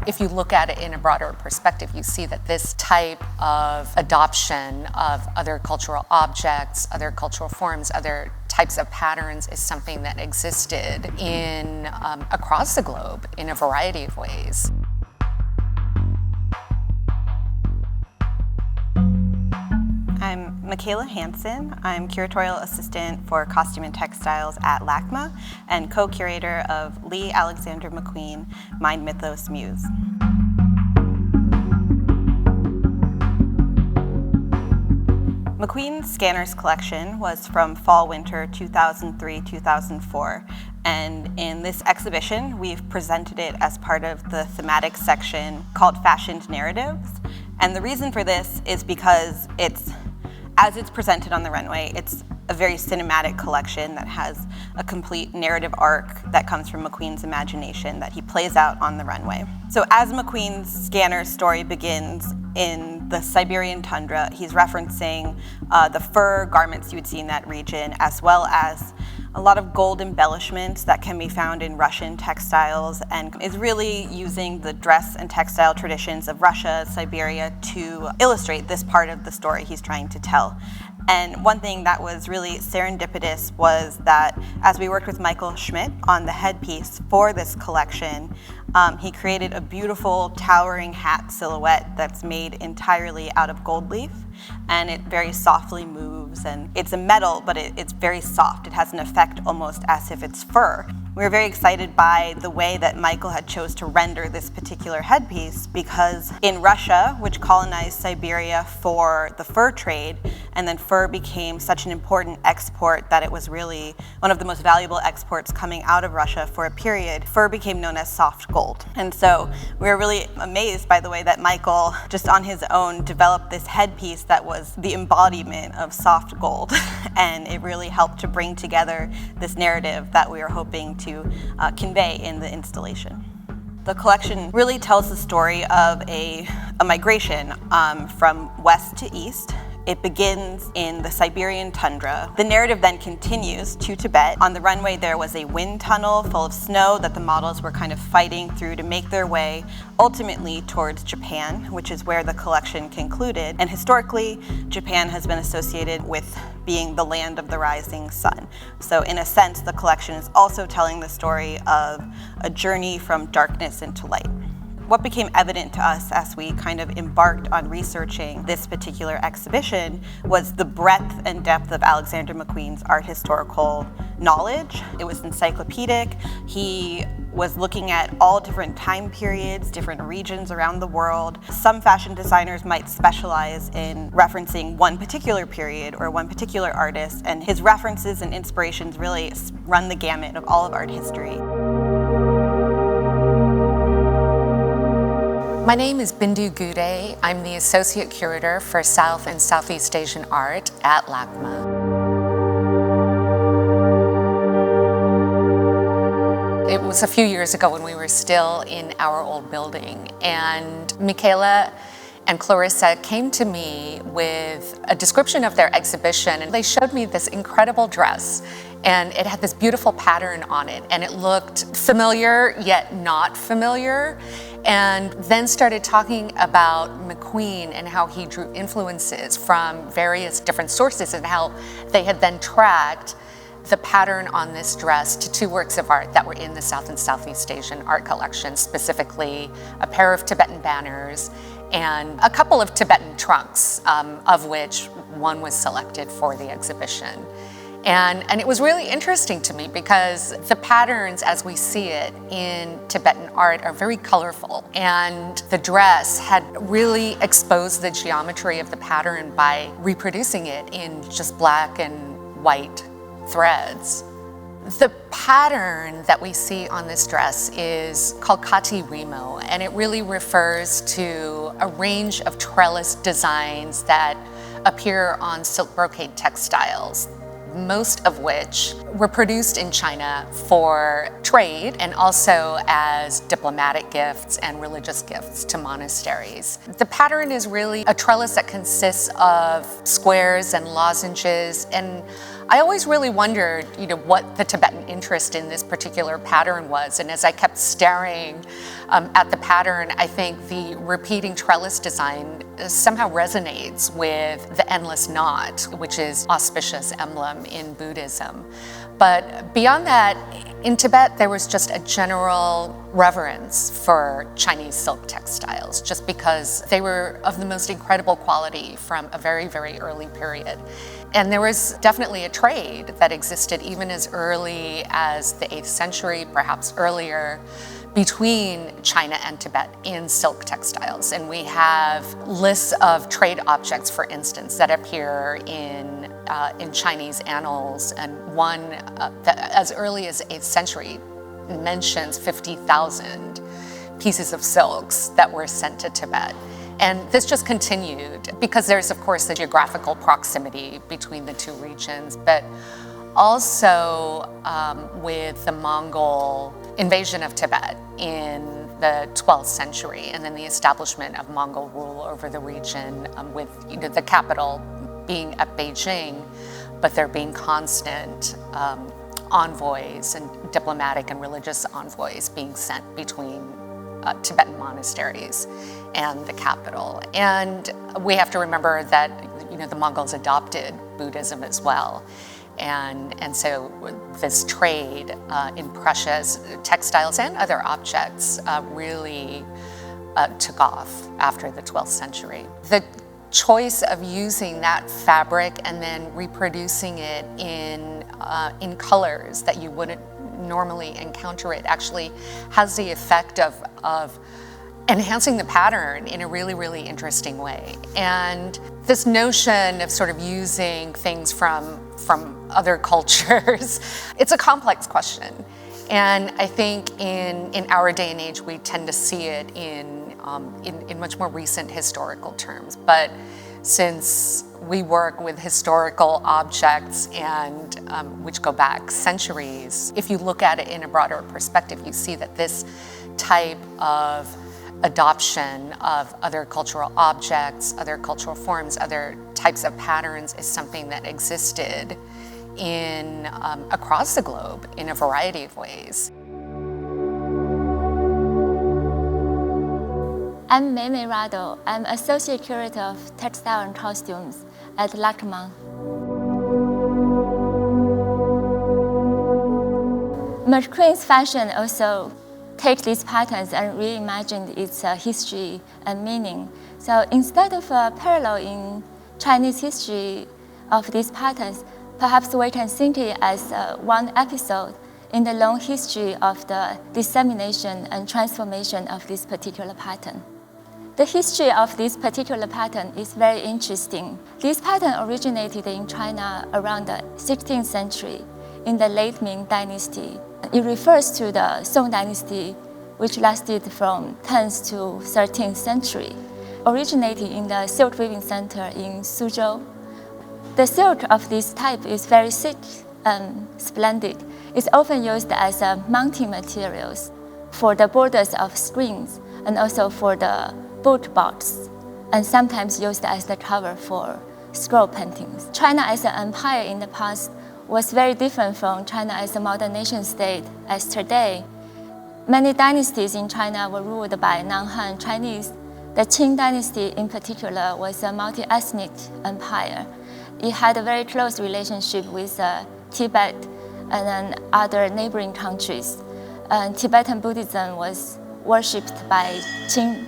if you look at it in a broader perspective, you see that this type of adoption of other cultural objects, other cultural forms, other types of patterns is something that existed in across the globe in a variety of ways. I'm Michaela Hansen. I'm curatorial assistant for costume and textiles at LACMA and co-curator of Lee Alexander McQueen, Mind Mythos Muse. McQueen's Scanners collection was from fall-winter 2003-2004, and in this exhibition we've presented it as part of the thematic section called Fashioned Narratives. And the reason for this is because as it's presented on the runway, it's a very cinematic collection that has a complete narrative arc that comes from McQueen's imagination that he plays out on the runway. So as McQueen's Scanners story begins in the Siberian tundra, he's referencing the fur garments you would see in that region, as well as a lot of gold embellishments that can be found in Russian textiles, and is really using the dress and textile traditions of Russia, Siberia, to illustrate this part of the story he's trying to tell. And one thing that was really serendipitous was that as we worked with Michael Schmidt on the headpiece for this collection, he created a beautiful towering hat silhouette that's made entirely out of gold leaf, and it very softly moves, and it's a metal, but it's very soft. It has an effect almost as if it's fur. We were very excited by the way that Michael had chose to render this particular headpiece, because in Russia, which colonized Siberia for the fur trade, and then fur became such an important export that it was really one of the most valuable exports coming out of Russia for a period, fur became known as soft gold. And so we were really amazed by the way that Michael, just on his own, developed this headpiece that was the embodiment of soft gold. And it really helped to bring together this narrative that we were hoping to convey in the installation. The collection really tells the story of a migration from west to east. It begins in the Siberian tundra. The narrative then continues to Tibet. On the runway there was a wind tunnel full of snow that the models were kind of fighting through to make their way ultimately towards Japan, which is where the collection concluded. And historically, Japan has been associated with being the land of the rising sun. So in a sense, the collection is also telling the story of a journey from darkness into light. What became evident to us as we kind of embarked on researching this particular exhibition was the breadth and depth of Alexander McQueen's art historical knowledge. It was encyclopedic. He was looking at all different time periods, different regions around the world. Some fashion designers might specialize in referencing one particular period or one particular artist, and his references and inspirations really run the gamut of all of art history. My name is Bindu Goode. I'm the Associate Curator for South and Southeast Asian Art at LACMA. It was a few years ago when we were still in our old building, and Michaela and Clarissa came to me with a description of their exhibition, and they showed me this incredible dress, and it had this beautiful pattern on it, and it looked familiar yet not familiar, and then started talking about McQueen and how he drew influences from various different sources and how they had then tracked the pattern on this dress to two works of art that were in the South and Southeast Asian art collection, specifically a pair of Tibetan banners and a couple of Tibetan trunks, of which one was selected for the exhibition. And it was really interesting to me because the patterns as we see it in Tibetan art are very colorful, and the dress had really exposed the geometry of the pattern by reproducing it in just black and white threads. The pattern that we see on this dress is called Kati Rimo, and it really refers to a range of trellis designs that appear on silk brocade textiles, most of which were produced in China for trade and also as diplomatic gifts and religious gifts to monasteries. The pattern is really a trellis that consists of squares and lozenges, and I always really wondered, what the Tibetan interest in this particular pattern was. And as I kept staring at the pattern, I think the repeating trellis design somehow resonates with the endless knot, which is auspicious emblem in Buddhism. But beyond that, in Tibet, there was just a general reverence for Chinese silk textiles, just because they were of the most incredible quality from a very, very early period. And there was definitely a trade that existed even as early as the 8th century, perhaps earlier, between China and Tibet in silk textiles. And we have lists of trade objects, for instance, that appear in Chinese annals, and one that as early as 8th century mentions 50,000 pieces of silks that were sent to Tibet. And this just continued because there's, of course, the geographical proximity between the two regions, but also with the Mongol invasion of Tibet in the 12th century, and then the establishment of Mongol rule over the region, with the capital being at Beijing, but there being constant envoys and diplomatic and religious envoys being sent between Tibetan monasteries and the capital. And we have to remember that the Mongols adopted Buddhism as well. And so this trade in precious textiles and other objects really took off after the 12th century. The choice of using that fabric and then reproducing it in colors that you wouldn't normally encounter it actually has the effect of enhancing the pattern in a really, really interesting way. And this notion of sort of using things from other cultures, it's a complex question. And I think in our day and age, we tend to see it in much more recent historical terms. But since we work with historical objects and which go back centuries, if you look at it in a broader perspective, you see that this type of adoption of other cultural objects, other cultural forms, other types of patterns is something that existed in across the globe in a variety of ways. I'm Mei Rado. I'm Associate Curator of Textile and Costumes at Lakman. McQueen's fashion also takes these patterns and reimagined its history and meaning. So instead of a parallel in Chinese history of these patterns, perhaps we can think it as one episode in the long history of the dissemination and transformation of this particular pattern. The history of this particular pattern is very interesting. This pattern originated in China around the 16th century in the late Ming Dynasty. It refers to the Song Dynasty, which lasted from 10th to 13th century, originating in the silk weaving center in Suzhou. The silk of this type is very thick and splendid. It's often used as a mounting materials for the borders of screens and also for the boot box, and sometimes used as the cover for scroll paintings. China as an empire in the past was very different from China as a modern nation state as today. Many dynasties in China were ruled by non-Han Chinese. The Qing dynasty in particular was a multi-ethnic empire. It had a very close relationship with Tibet and then other neighboring countries. Tibetan Buddhism was worshipped by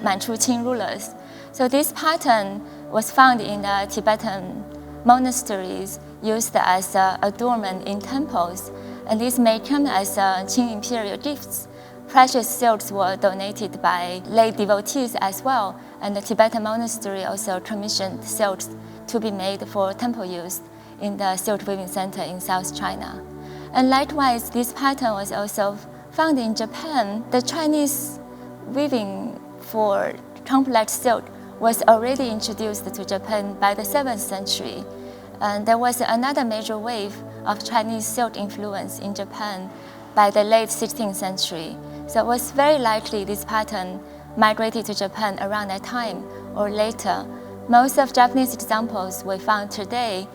Manchu Qing rulers. So this pattern was found in the Tibetan monasteries, used as adornment in temples, and these may come as Qing imperial gifts. Precious silks were donated by lay devotees as well, and the Tibetan monastery also commissioned silks to be made for temple use in the silk weaving center in South China. And likewise, this pattern was also found in Japan. The Chinese weaving for complex silk was already introduced to Japan by the 7th century. And there was another major wave of Chinese silk influence in Japan by the late 16th century. So it was very likely this pattern migrated to Japan around that time or later. Most of Japanese examples we found today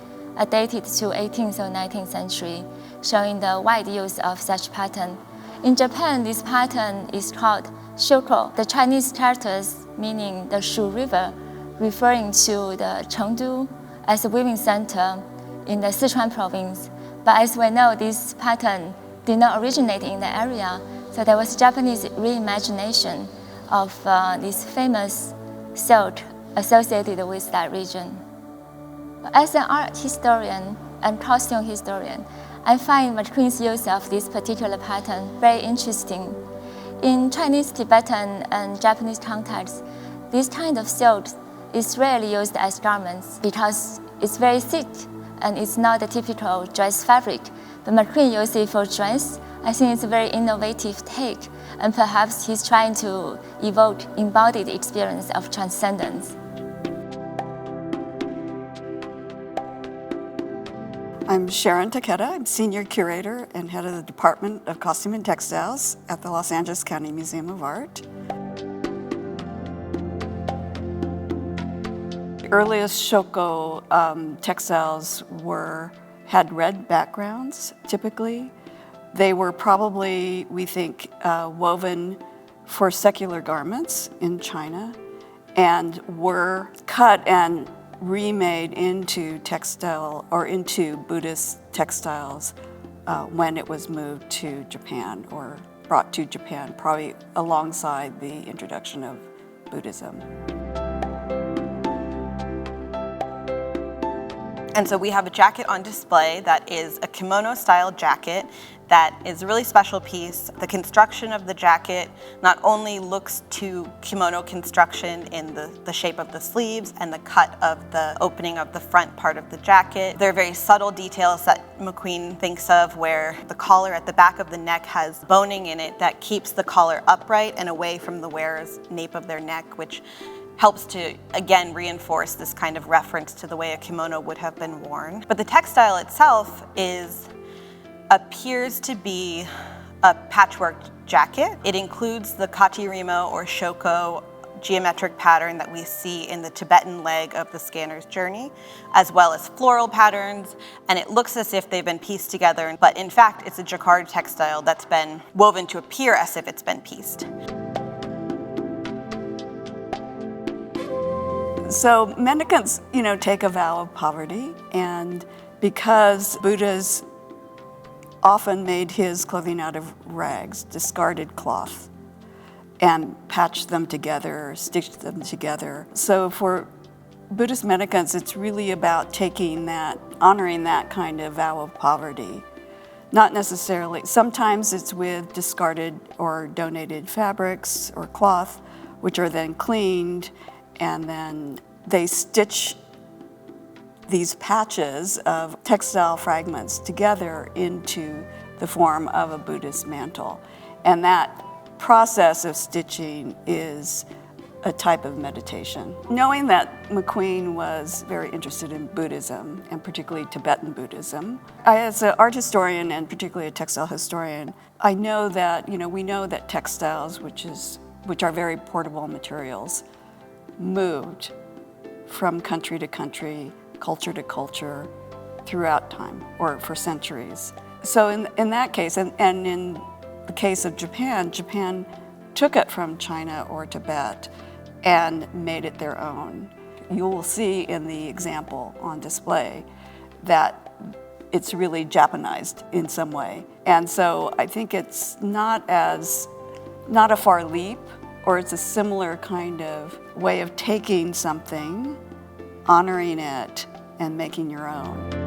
dated to 18th or 19th century, showing the wide use of such pattern. In Japan, this pattern is called shoko, the Chinese characters meaning the Shu River, referring to the Chengdu as a weaving center in the Sichuan province. But as we know, this pattern did not originate in the area, so there was Japanese reimagination of this famous silk associated with that region. As an art historian and costume historian, I find McQueen's use of this particular pattern very interesting. In Chinese, Tibetan, and Japanese contexts, this kind of silk is rarely used as garments because it's very thick and it's not a typical dress fabric. But McQueen used it for dress. I think it's a very innovative take, and perhaps he's trying to evoke embodied experience of transcendence. I'm Sharon Taquetta. I'm Senior Curator and Head of the Department of Costume and Textiles at the Los Angeles County Museum of Art. The earliest shoko textiles had red backgrounds, typically. They were probably, we think, woven for secular garments in China and were cut and remade into textile or into Buddhist textiles when it was moved to Japan or brought to Japan, probably alongside the introduction of Buddhism. And so we have a jacket on display that is a kimono-style jacket that is a really special piece. The construction of the jacket not only looks to kimono construction in the shape of the sleeves and the cut of the opening of the front part of the jacket. There are very subtle details that McQueen thinks of where the collar at the back of the neck has boning in it that keeps the collar upright and away from the wearer's nape of their neck, which helps to, again, reinforce this kind of reference to the way a kimono would have been worn. But the textile itself appears to be a patchwork jacket. It includes the katirimo or shoko geometric pattern that we see in the Tibetan leg of the scanner's journey, as well as floral patterns, and it looks as if they've been pieced together, but in fact it's a jacquard textile that's been woven to appear as if it's been pieced. So mendicants, take a vow of poverty, and because Buddha's often made his clothing out of rags, discarded cloth, and patched them together, stitched them together. So for Buddhist mendicants, it's really about honoring that kind of vow of poverty. Not necessarily, sometimes it's with discarded or donated fabrics or cloth, which are then cleaned, and then they stitch these patches of textile fragments together into the form of a Buddhist mantle. And that process of stitching is a type of meditation. Knowing that McQueen was very interested in Buddhism, and particularly Tibetan Buddhism, as an art historian and particularly a textile historian, I know that, we know that textiles, which are very portable materials, moved from country to country, culture to culture, throughout time, or for centuries. So in that case, and in the case of Japan took it from China or Tibet and made it their own. You will see in the example on display that it's really Japanized in some way. And so I think it's not a far leap, or it's a similar kind of way of taking something, honoring it, and making your own.